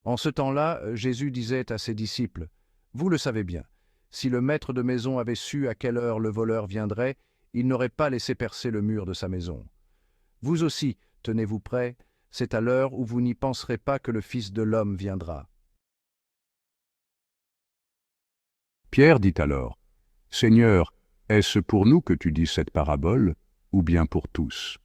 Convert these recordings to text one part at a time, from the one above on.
En ce temps-là, Jésus disait à ses disciples, « Vous le savez bien, si le maître de maison avait su à quelle heure le voleur viendrait, il n'aurait pas laissé percer le mur de sa maison. Vous aussi, tenez-vous prêts, c'est à l'heure où vous n'y penserez pas que le Fils de l'homme viendra. » Pierre dit alors, « Seigneur, est-ce pour nous que tu dis cette parabole, ou bien pour tous ?»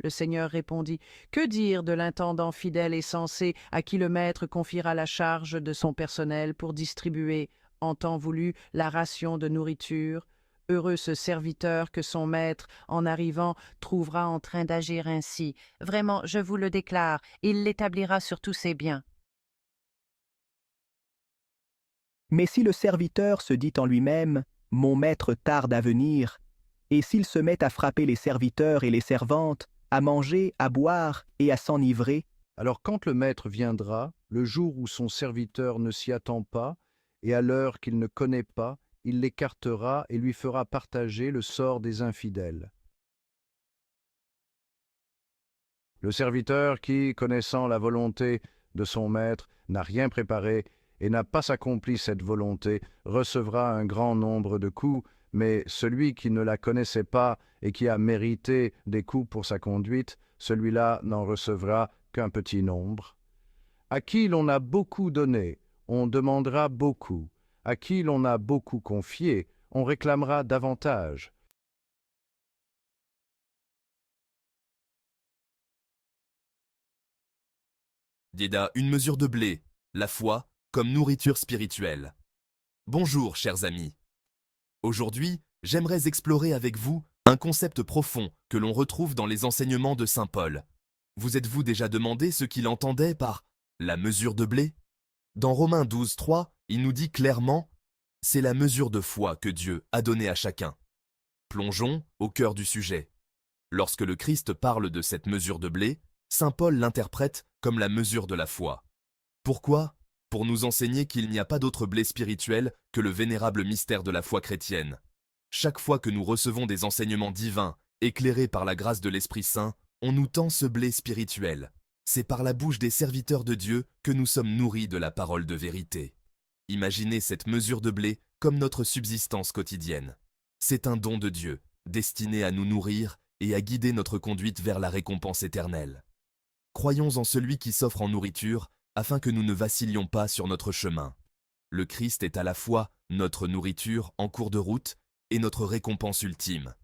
Le Seigneur répondit, « Que dire de l'intendant fidèle et sensé à qui le maître confiera la charge de son personnel pour distribuer, en temps voulu, la ration de nourriture? Heureux ce serviteur que son maître, en arrivant, trouvera en train d'agir ainsi. Vraiment, je vous le déclare, il l'établira sur tous ses biens. » Mais si le serviteur se dit en lui-même « Mon maître tarde à venir », et s'il se met à frapper les serviteurs et les servantes, à manger, à boire et à s'enivrer, Alors quand le maître viendra, le jour où son serviteur ne s'y attend pas, et à l'heure qu'il ne connaît pas, il l'écartera et lui fera partager le sort des infidèles. Le serviteur qui, connaissant la volonté de son maître, n'a rien préparé et n'a pas accompli cette volonté, recevra un grand nombre de coups, mais celui qui ne la connaissait pas et qui a mérité des coups pour sa conduite, celui-là n'en recevra qu'un petit nombre. À qui l'on a beaucoup donné, on demandera beaucoup. À qui l'on a beaucoup confié, on réclamera davantage. Dieda, une mesure de blé, la foi comme nourriture spirituelle. Bonjour, chers amis. Aujourd'hui, j'aimerais explorer avec vous un concept profond que l'on retrouve dans les enseignements de saint Paul. Vous êtes-vous déjà demandé ce qu'il entendait par la mesure de blé? Dans Romains 12, 3, il nous dit clairement « C'est la mesure de foi que Dieu a donnée à chacun ». Plongeons au cœur du sujet. Lorsque le Christ parle de cette mesure de blé, saint Paul l'interprète comme la mesure de la foi. Pourquoi? Pour nous enseigner qu'il n'y a pas d'autre blé spirituel que le vénérable mystère de la foi chrétienne. Chaque fois que nous recevons des enseignements divins, éclairés par la grâce de l'Esprit Saint, on nous tend ce blé spirituel. C'est par la bouche des serviteurs de Dieu que nous sommes nourris de la parole de vérité. Imaginez cette mesure de blé comme notre subsistance quotidienne. C'est un don de Dieu, destiné à nous nourrir et à guider notre conduite vers la récompense éternelle. Croyons en celui qui s'offre en nourriture, afin que nous ne vacillions pas sur notre chemin. Le Christ est à la fois notre nourriture en cours de route et notre récompense ultime.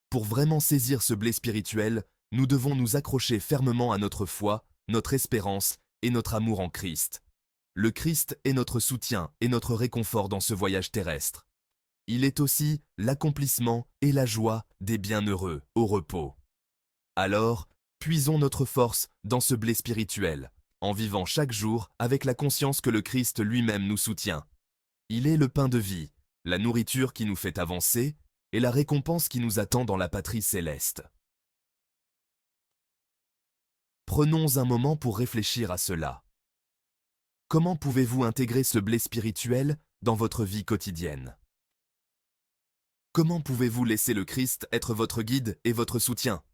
Pour vraiment saisir ce blé spirituel, nous devons nous accrocher fermement à notre foi, notre espérance et notre amour en Christ. Le Christ est notre soutien et notre réconfort dans ce voyage terrestre. Il est aussi l'accomplissement et la joie des bienheureux au repos. Alors, puisons notre force dans ce blé spirituel, en vivant chaque jour avec la conscience que le Christ lui-même nous soutient. Il est le pain de vie, la nourriture qui nous fait avancer et la récompense qui nous attend dans la patrie céleste. Prenons un moment pour réfléchir à cela. Comment pouvez-vous intégrer ce blé spirituel dans votre vie quotidienne? Comment pouvez-vous laisser le Christ être votre guide et votre soutien?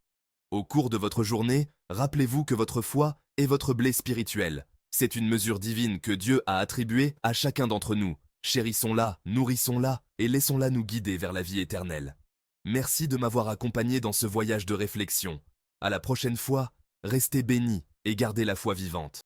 Au cours de votre journée, rappelez-vous que votre foi est votre blé spirituel. C'est une mesure divine que Dieu a attribuée à chacun d'entre nous. Chérissons-la, nourrissons-la et laissons-la nous guider vers la vie éternelle. Merci de m'avoir accompagné dans ce voyage de réflexion. À la prochaine fois, restez bénis et gardez la foi vivante.